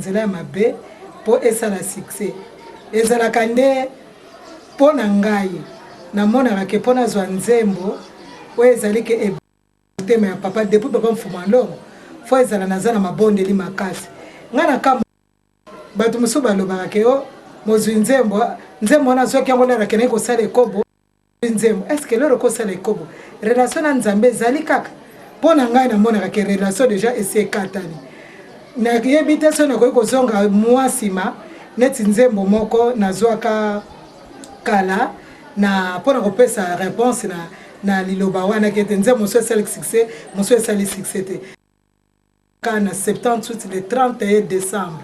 nzela mabe po esala succès ezalaka nde po na ngai namonaka ke po nazwa nzembo oyo ezali ke tema ya papa depuis papa mfuma longo fo ezala naza na mabondeli makasi ngai nakamba bato mosusu balobaka ke o mozwi nzembo wana soki yango lara kende kosala ekobo nzembo eske lero kosala ekobo relation na nzambe ezali kaka mpo na ngai namonaka ke relation deja esi ekatani nayebi te so nakoki kozonga mwa nsima neti nzembo moko nazwaka kala na mpona kopesa réponse na liloba wana kete nzembo mosu esali succès mosu esali succès te na 78 le 31 décembre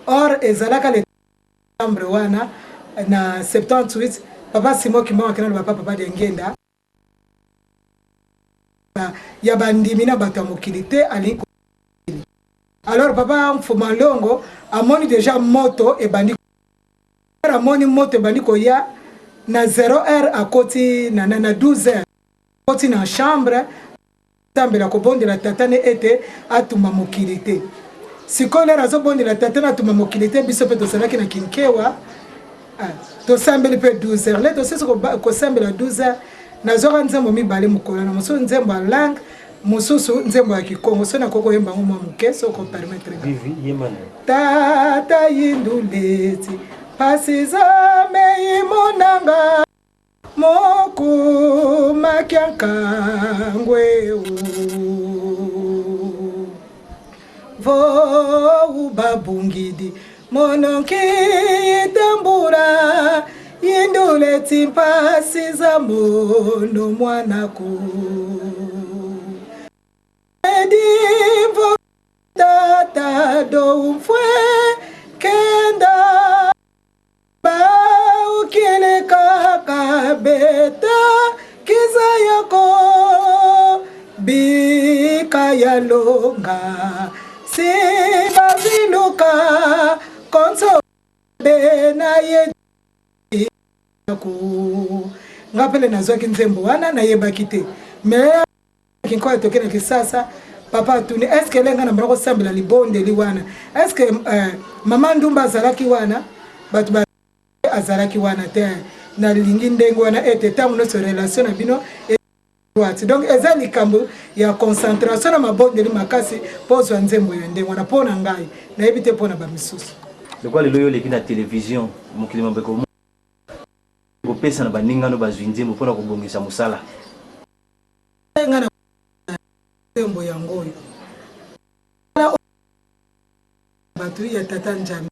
or ezalaka le décembre wana na 78 papa Simo Kimba kana le papa de ngenda ya bandimi na bato mokili te ali. Alors papa Mfuma Longo amoni déjà moto e bandi amoni moto e bandi ko ya na 0h à côté na 12h côté na chambre tambela ko bondela tatane ete atuma mokili te sikola razo bondela tatane atuma mokili te biso pe to salaki na kinkewa to sambeli pe 12h le to seso ko sambela 12h na zoka nzembo mibale mukola na moso nzembo lang mosusu nzembo ya Kikongo so na koko yemba ngoma muke so ko permettre vivi yemana tata yinduleti pasizame imonanga moku makiankangwe vo babungidi mononki tambura yinduleti pasizamono mwanako Divo tata do fue kenda ba ukele kaka beta kizayako bika yalonga si baziluka konso bena ye ku ngapele nazwaki nzembo wana na yebaki te mais kinko etokena kisasa papa tuni est-ce que lenga na mbako sambela libondeli wana est-ce que mama ndumba azalaki wana batu ba azalaki wana te na lingi ndengo wana ete tangu no relation na bino donc eza likambo ya concentration na mabondeli makasi pozwa nzembo ya ndengo na pona ngai na ebite pona ba misusu lekwa lelo yo leki na télévision mokili mambeko ko pesa na baninga no bazwi nzembo pona kobongisa musala ngana nzembo yango oyo bato ya tata njami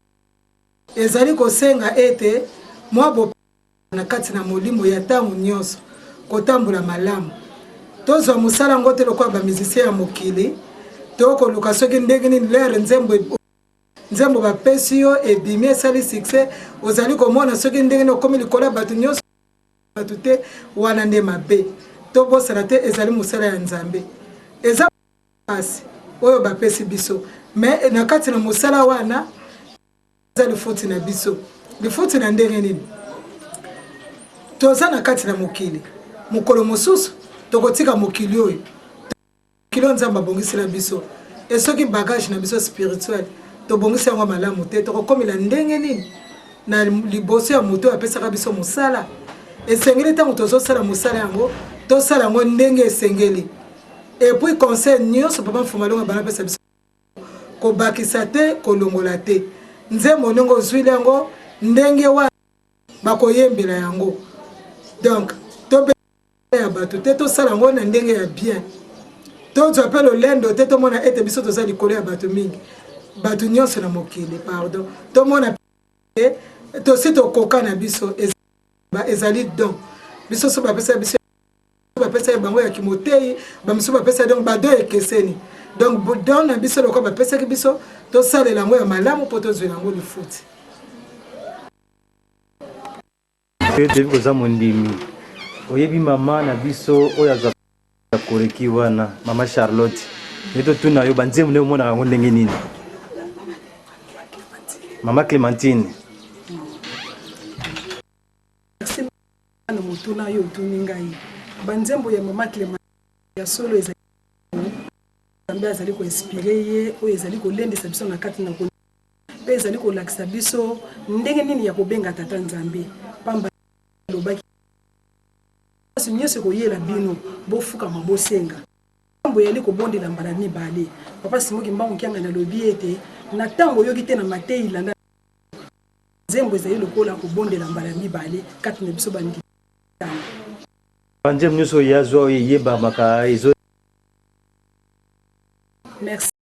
ezali kosenga ete mwa bo na kati na molimo ya tango nyonso kotambola malamu tozwa musala ngo te lokwa ba musicien ya mokili toko luka soki ndenge nini lere nzembo bapesi yo ebimi esali succès ozali komona soki ndenge nini okomi likola bato nyonso bato te wana nde mabe to bosala te ezali musala ya nzambe eza pasi oyo bapesi biso mais na kati na musala wana eza lifuti na biso lifuti na ndenge nini toza na kati na mokili mokolo mosusu tokotika mokili oyo kilo nzamba bongisela biso esoki bagage na biso spirituel tobongisa yango malamu te tokokomela ndenge nini na liboso ya moto apesaka biso musala esengeli ntango tozosala musala yango tosala yango ndenge esengeli et puis conseil nyonso papa Mfuma Longo banapesa biso kobakisa te kolongola te nzembo ndenge ozwili yango ndenge wana bakoyembela yango donc tobe ya bato te tosala yango na ndenge ya bien tozwa mpe lolendo te tomona ete biso toza likolo ya bato mingi bato nyonso na mokili pardon tomona tosi tokoka na biso ezali don biso so bapesa biso bapesa bango ya kimotei bamiso bapesa donc bado ekeseni donc don na biso lokwa bapesa ki biso tosalela yango ya malamu po tozwela yango lifuti devi koza mondimi oyebi mama na biso oyo aza koreki wana mama Charlotte neto tuna yo banzemu ne omona yango ndenge nini mama Clémentine na motuna yo tuni ngai banzembo ya mama Clémentine ya solo ezali nzambe azali ko inspirer ye oyo ezali kolendisa biso na kati na pe ezali kolakisa biso ndenge nini ya kobenga tata nzambe pamba lobaki kasi nyonso koyela bino bofukama bosenga ntango yali kobondela mbala mibale papa Simoki Mbangu Kianga na lobi ete na ntango oyoki te na mateyi ilanda nzembo ezali lokola kobondela mbala mibale kati na biso bandi banzembo nyonso yazwa yeba maka ezo. Merci.